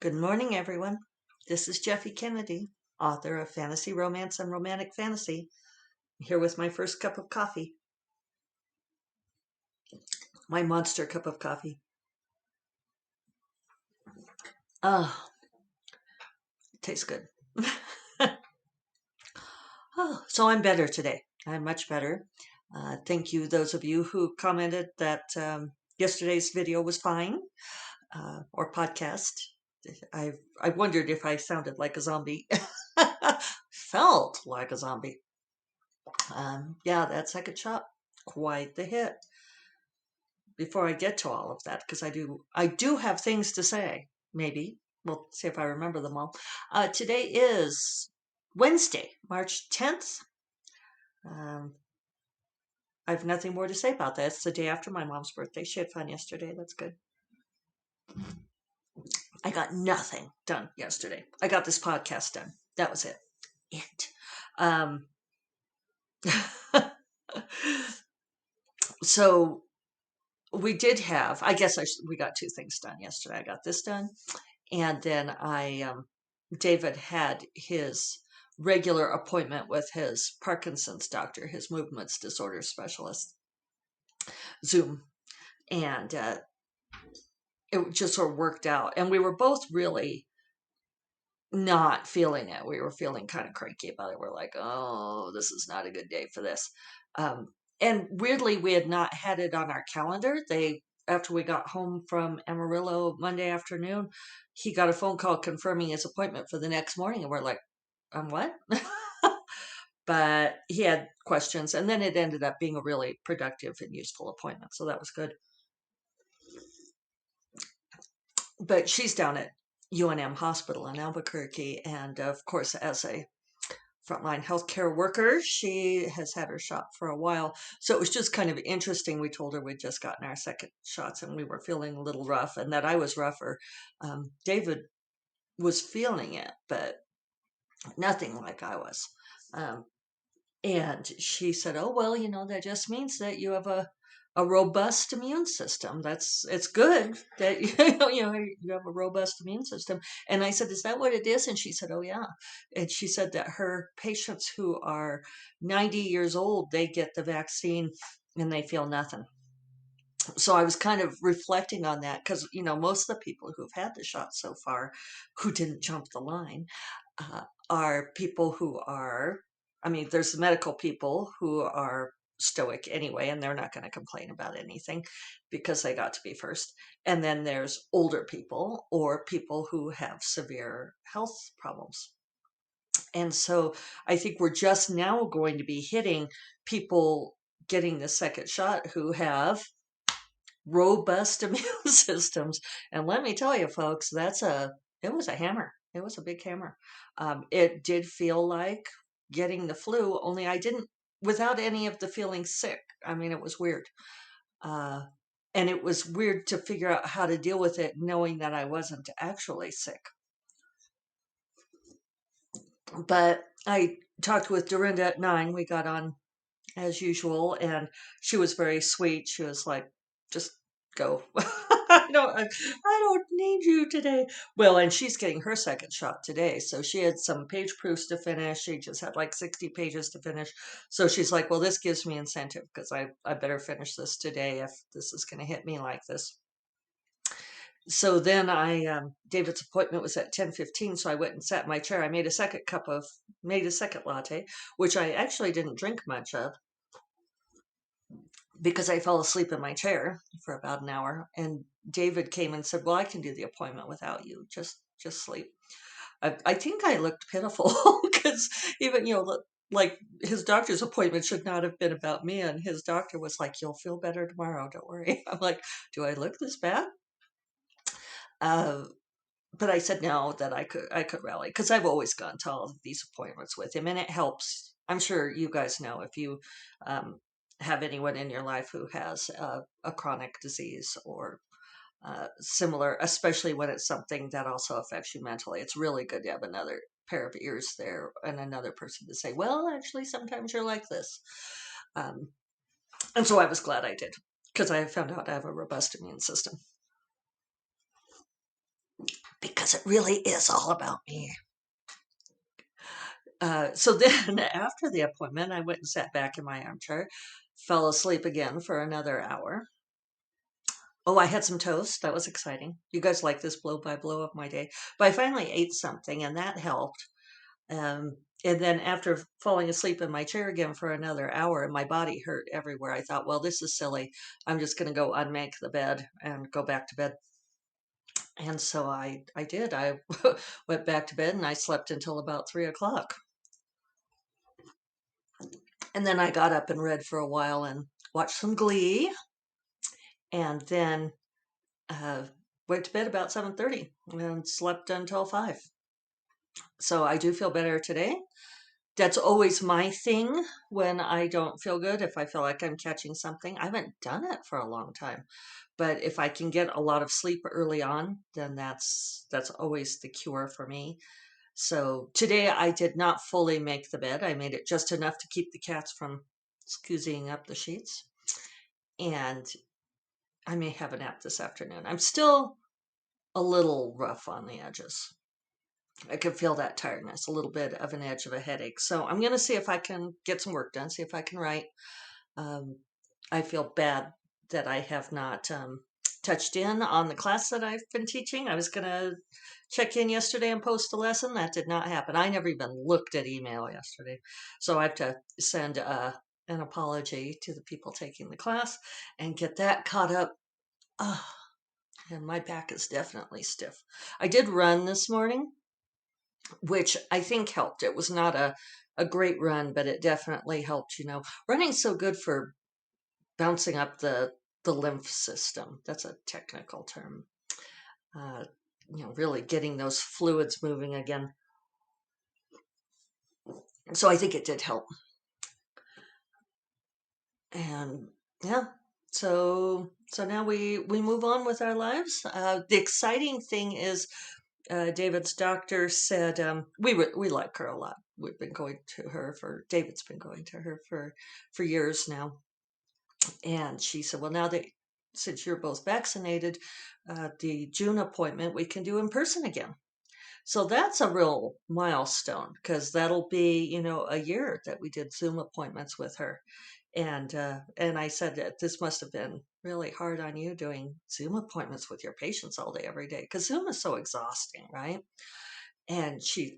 Good morning, everyone. This is Jeffe Kennedy, author of Fantasy Romance and Romantic Fantasy, here with my first cup of coffee, my monster cup of coffee. Oh, it tastes good. So I'm better today. I'm much better. Thank you, those of you who commented that yesterday's video was fine, or podcast. I wondered if I sounded like a zombie. Felt like a zombie. Yeah, that second shot, quite the hit. Before I get to all of that, because I do have things to say. Maybe we'll see if I remember them all. Today is Wednesday, March 10th. Um, I have nothing more to say about that. It's the day after my mom's birthday. She had fun yesterday. That's good. I got nothing done yesterday. I got this podcast done. That was it. It. Um, so we did have. I guess we got two things done yesterday. I got this done, and then David had his regular appointment with his Parkinson's doctor, his movements disorder specialist, Zoom, and it just sort of worked out. And we were both really not feeling it. We were feeling kind of cranky about it. We're like, oh, this is not a good day for this. Um, and weirdly, we had not had it on our calendar. After we got home from Amarillo Monday afternoon, he got a phone call confirming his appointment for the next morning, and we're like, what? But he had questions, and then it ended up being a really productive and useful appointment, so that was good. But she's down at UNM Hospital in Albuquerque, and of course, as a frontline healthcare worker, she has had her shot for a while. So it was just kind of interesting. We told her we'd just gotten our second shots, and we were feeling a little rough, and that I was rougher. David was feeling it, but nothing like I was. Um, And she said, "Oh, well, that just means that you have a robust immune system. It's good that you have a robust immune system." And I said, "Is that what it is?" And she said, "Oh, yeah." And she said that her patients who are 90 years old, they get the vaccine and they feel nothing. So I was kind of reflecting on that because, most of the people who've had the shot so far who didn't jump the line are people who are, I mean, there's the medical people who are stoic anyway, and they're not going to complain about anything because they got to be first. And then there's older people or people who have severe health problems. And so I think we're just now going to be hitting people getting the second shot who have robust immune systems. And let me tell you, folks, it was a hammer. It was a big hammer. It did feel like getting the flu, only I didn't, without any of the feeling sick. I mean, it was weird. Uh, and it was weird to figure out how to deal with it, knowing that I wasn't actually sick. But I talked with Dorinda at 9. We got on as usual, and she was very sweet. She was like, "Just go. I don't need you today." Well, and she's getting her second shot today, so she had some page proofs to finish. She just had like 60 pages to finish, so she's like, "Well, this gives me incentive because I better finish this today if this is going to hit me like this." So then David's appointment was at 10:15, so I went and sat in my chair. I made a second latte, which I actually didn't drink much of because I fell asleep in my chair for about an hour. And David came and said, "Well, I can do the appointment without you. Just sleep." I think I looked pitiful because even like his doctor's appointment should not have been about me, and his doctor was like, "You'll feel better tomorrow. Don't worry." I'm like, "Do I look this bad?" Uh, but I said no, that I could rally because I've always gone to all of these appointments with him, and it helps. I'm sure you guys know if you um, have anyone in your life who has a chronic disease or similar, especially when it's something that also affects you mentally. It's really good to have another pair of ears there and another person to say, "Well, actually, sometimes you're like this." Um, and so I was glad I did because I found out I have a robust immune system. because it really is all about me. So then after the appointment, I went and sat back in my armchair, fell asleep again for another hour. Oh, I had some toast. That was exciting. You guys like this blow by blow of my day. But I finally ate something and that helped. And then after falling asleep in my chair again for another hour and my body hurt everywhere, I thought, well, this is silly. I'm just going to go unmake the bed and go back to bed. And so I did. I went back to bed and I slept until about 3 o'clock. And then I got up and read for a while and watched some Glee. And then uh, went to bed about 7:30 and slept until 5. So I do feel better today. That's always my thing when I don't feel good. If I feel like I'm catching something, I haven't done it for a long time. But if I can get a lot of sleep early on, then that's always the cure for me. So today I did not fully make the bed. I made it just enough to keep the cats from scoozing up the sheets. And I may have a nap this afternoon. I'm still a little rough on the edges. I can feel that tiredness, a little bit of an edge of a headache. So I'm going to see if I can get some work done, see if I can write. Um, I feel bad that I have not touched in on the class that I've been teaching. I was going to check in yesterday and post a lesson. That did not happen. I never even looked at email yesterday. So I have to send an apology to the people taking the class and get that caught up. And my back is definitely stiff. I did run this morning, which I think helped. It was not a great run, but it definitely helped. Running's so good for bouncing up the lymph system. That's a technical term. Uh, really getting those fluids moving again. So I think it did help. And yeah, so now we move on with our lives. The exciting thing is David's doctor said we like her a lot. We've been going to her David's been going to her for years now, and she said, well, now that since you're both vaccinated, the June appointment we can do in person again. So that's a real milestone because that'll be a year that we did Zoom appointments with her. And I said that this must have been really hard on you doing Zoom appointments with your patients all day, every day, because Zoom is so exhausting, right? And she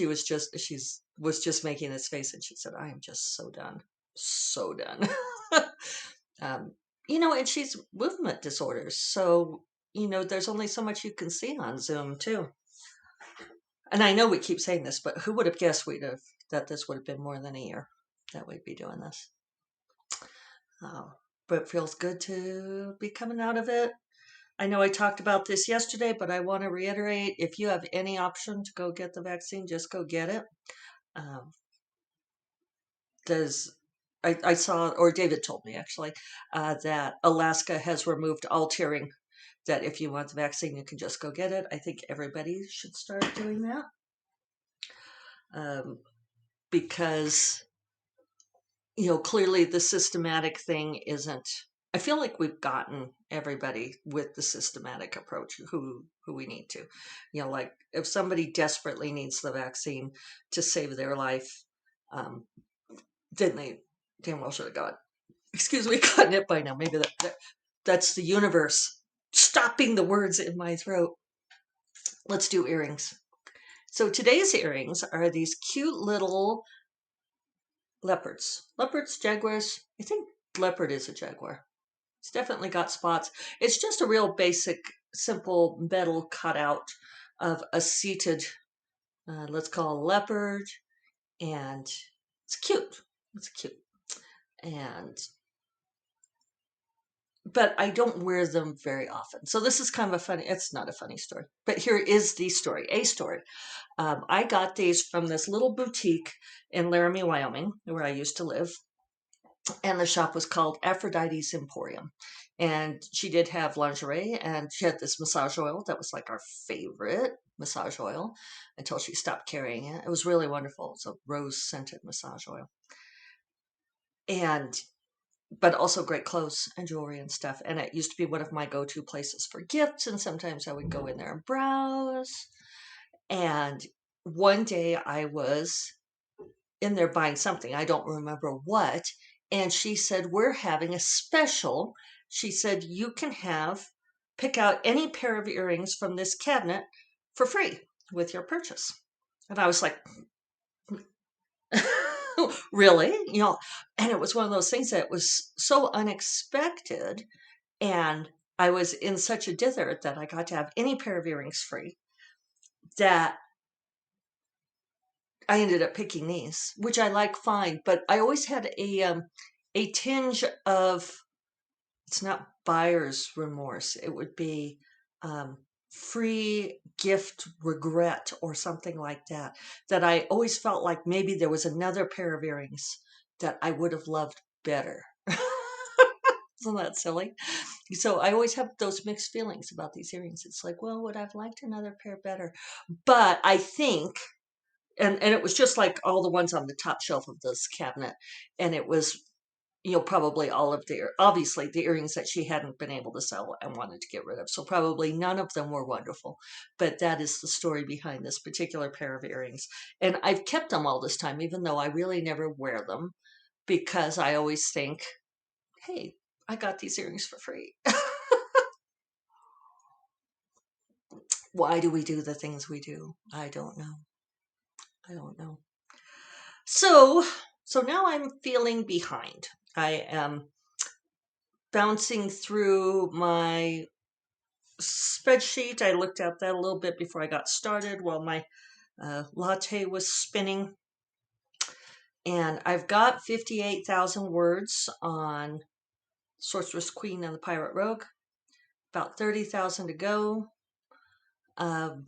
was just making this face, and she said, "I am just so done, so done." um, and she's movement disorders, so there's only so much you can see on Zoom too. And I know we keep saying this, but who would have guessed that this would have been more than a year that we'd be doing this? But it feels good to be coming out of it. I know I talked about this yesterday, but I want to reiterate, if you have any option to go get the vaccine, just go get it. I saw, or David told me actually, that Alaska has removed all tiering, that if you want the vaccine, you can just go get it. I think everybody should start doing that. Because clearly the systematic thing isn't. I feel like we've gotten everybody with the systematic approach who we need to. Like if somebody desperately needs the vaccine to save their life, then they damn well should have gotten it by now. Maybe that's the universe stopping the words in my throat. Let's do earrings. So today's earrings are these cute little leopards, jaguars. I think leopard is a jaguar. It's definitely got spots. It's just a real basic, simple metal cutout of a seated, let's call it a leopard, and it's cute. It's cute. But I don't wear them very often. So this is kind of it's not a funny story, but here is a story. I got these from this little boutique in Laramie, Wyoming, where I used to live. And the shop was called Aphrodite's Emporium. And she did have lingerie, and she had this massage oil that was like our favorite massage oil until she stopped carrying it. It was really wonderful. It's a rose scented massage oil. And but also great clothes and jewelry and stuff. And it used to be one of my go-to places for gifts. And sometimes I would go in there and browse. And one day I was in there buying something. I don't remember what. And she said, "We're having a special." She said, "You can pick out any pair of earrings from this cabinet for free with your purchase." And I was like, really? And it was one of those things that was so unexpected. And I was in such a dither that I got to have any pair of earrings free that I ended up picking these, which I like fine, but I always had a tinge of, it's not buyer's remorse. It would be um, free gift regret or something like that. That I always felt like maybe there was another pair of earrings that I would have loved better. Isn't that silly? So I always have those mixed feelings about these earrings. It's like, well, would I've liked another pair better? But I think, and it was just like all the ones on the top shelf of this cabinet, and it was, probably all of obviously the earrings that she hadn't been able to sell and wanted to get rid of. So probably none of them were wonderful, but that is the story behind this particular pair of earrings. And I've kept them all this time, even though I really never wear them, because I always think, hey, I got these earrings for free. Why do we do the things we do? I don't know. I don't know. So now I'm feeling behind. I am bouncing through my spreadsheet. I looked at that a little bit before I got started while my latte was spinning. And I've got 58,000 words on Sorceress Queen and the Pirate Rogue, about 30,000 to go. I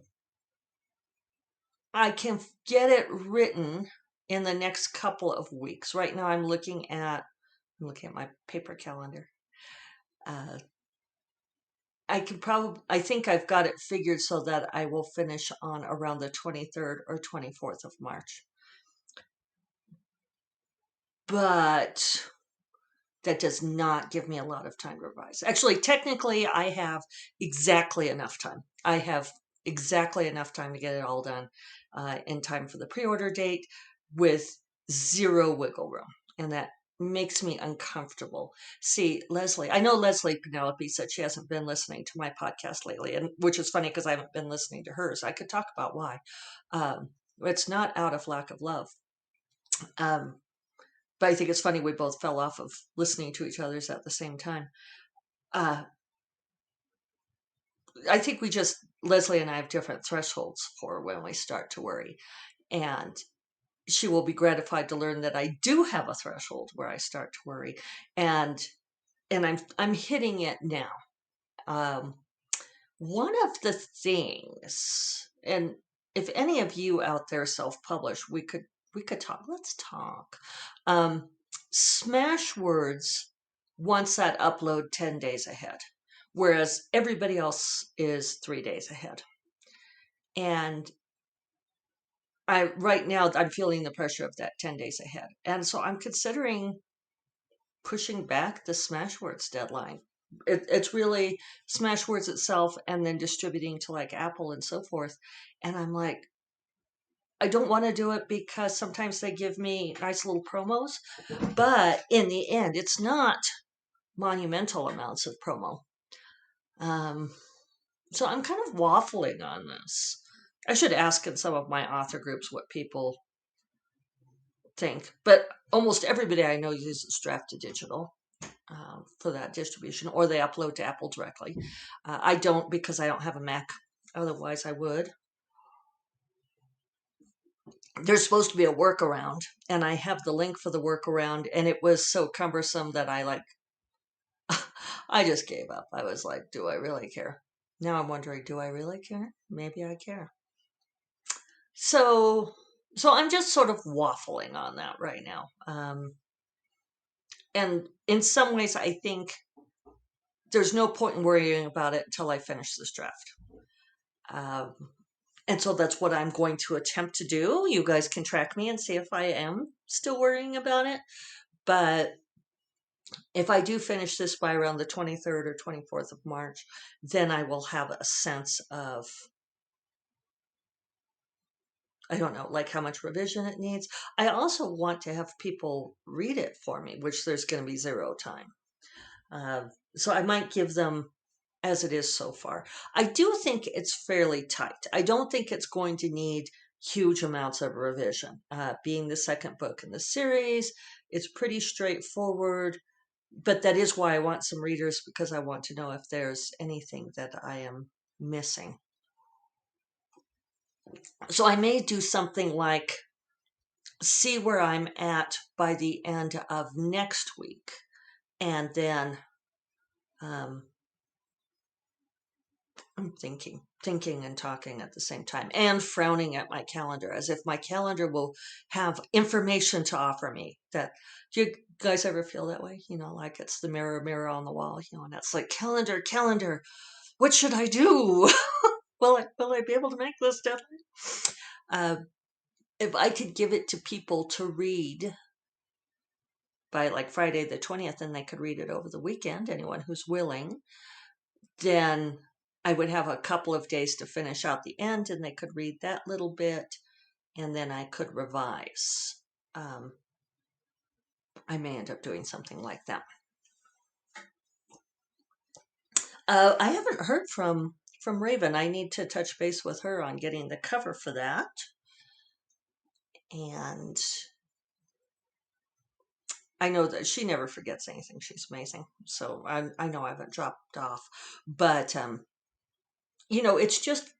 can get it written in the next couple of weeks. Right now I'm looking at my paper calendar. I think I've got it figured so that I will finish on around the 23rd or 24th of March. But that does not give me a lot of time to revise. Actually, technically, I have exactly enough time. I have exactly enough time to get it all done in time for the pre-order date with zero wiggle room. And that makes me uncomfortable. See, I know Leslie Penelope said she hasn't been listening to my podcast lately, and which is funny because I haven't been listening to hers. I could talk about why. It's not out of lack of love. But I think it's funny we both fell off of listening to each other's at the same time. Uh, I think Leslie and I have different thresholds for when we start to worry. And she will be gratified to learn that I do have a threshold where I start to worry. And I'm hitting it now. One of the things, and if any of you out there self-publish, we could talk. Let's talk. Smashwords wants that upload 10 days ahead, whereas everybody else is 3 days ahead. And right now I'm feeling the pressure of that 10 days ahead. And so I'm considering pushing back the Smashwords deadline. It's really Smashwords itself and then distributing to like Apple and so forth. And I'm like, I don't want to do it because sometimes they give me nice little promos, but in the end, it's not monumental amounts of promo. So I'm kind of waffling on this. I should ask in some of my author groups what people think, but almost everybody I know uses Draft to Digital for that distribution, or they upload to Apple directly. I don't because I don't have a Mac. Otherwise, I would. There's supposed to be a workaround, and I have the link for the workaround, and it was so cumbersome that I just gave up. I was like, do I really care? Now I'm wondering, do I really care? Maybe I care. So I'm just sort of waffling on that right now. And in some ways, I think there's no point in worrying about it until I finish this draft. And so that's what I'm going to attempt to do. You guys can track me and see if I am still worrying about it. But if I do finish this by around the 23rd or 24th of March, then I will have a sense of, I don't know, like how much revision it needs. I also want to have people read it for me, which there's going to be zero time. Uh, so I might give them as it is so far. I do think it's fairly tight. I don't think it's going to need huge amounts of revision. Being the second book in the series, it's pretty straightforward, but that is why I want some readers, because I want to know if there's anything that I am missing. So I may do something like see where I'm at by the end of next week, and then um, I'm thinking and talking at the same time, and frowning at my calendar as if my calendar will have information to offer me. That, do you guys ever feel that way? Like it's the mirror, mirror on the wall, and it's like, calendar, calendar, what should I do? Will I be able to make this deadline? Uh, if I could give it to people to read by like Friday the 20th, and they could read it over the weekend, anyone who's willing, then I would have a couple of days to finish out the end, and they could read that little bit, and then I could revise. I may end up doing something like that. I haven't heard from Raven. I need to touch base with her on getting the cover for that. And I know that she never forgets anything. She's amazing. So I know I haven't dropped off. But, it's just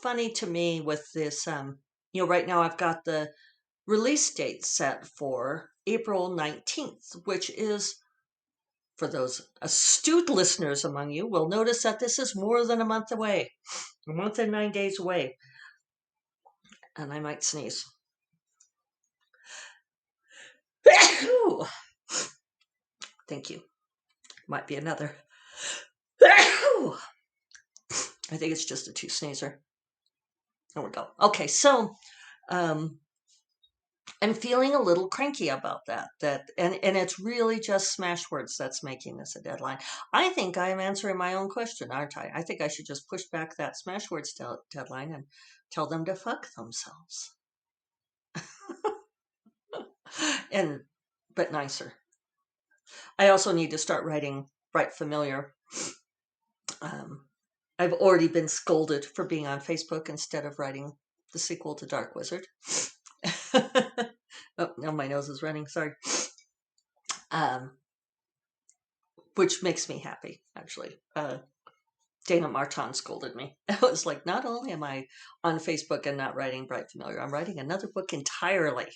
funny to me with this. Right now I've got the release date set for April 19th, which is, for those astute listeners among you, will notice that this is more than a month away, a month and 9 days away. And I might sneeze. Thank you. Might be another. I think it's just a two sneezer. There we go. Okay, so I'm feeling a little cranky about that. And it's really just Smashwords that's making this a deadline. I think I am answering my own question, aren't I? I think I should just push back that Smashwords deadline and tell them to fuck themselves. But nicer. I also need to start writing Bright Familiar. I've already been scolded for being on Facebook instead of writing the sequel to Dark Wizard. Oh, now my nose is running. Sorry. Which makes me happy, actually. Dana Martin scolded me. I was like, not only am I on Facebook and not writing Bright Familiar, I'm writing another book entirely.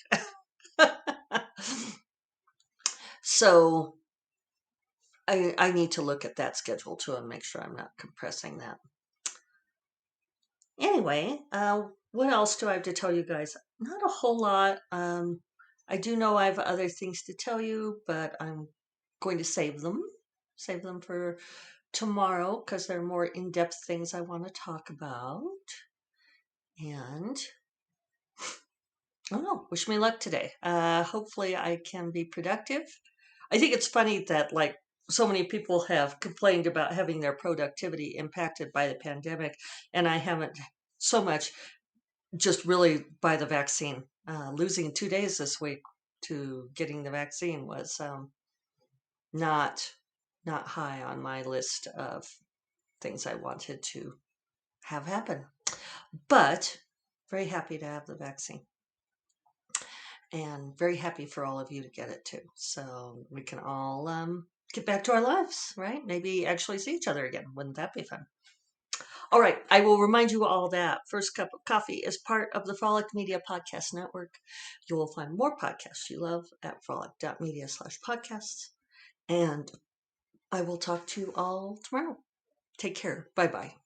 So I need to look at that schedule too and make sure I'm not compressing that. Anyway, what else do I have to tell you guys? Not a whole lot. I do know I have other things to tell you, but I'm going to save them for tomorrow, because there are more in-depth things I want to talk about. And I don't know, wish me luck today. Hopefully I can be productive. I think it's funny that like so many people have complained about having their productivity impacted by the pandemic, and I haven't so much, just really by the vaccine. Losing 2 days this week to getting the vaccine was not high on my list of things I wanted to have happen. But very happy to have the vaccine. And very happy for all of you to get it too. So we can all get back to our lives, right? Maybe actually see each other again. Wouldn't that be fun? All right. I will remind you all that First Cup of Coffee is part of the Frolic Media Podcast Network. You will find more podcasts you love at frolic.media/podcasts. And I will talk to you all tomorrow. Take care. Bye-bye.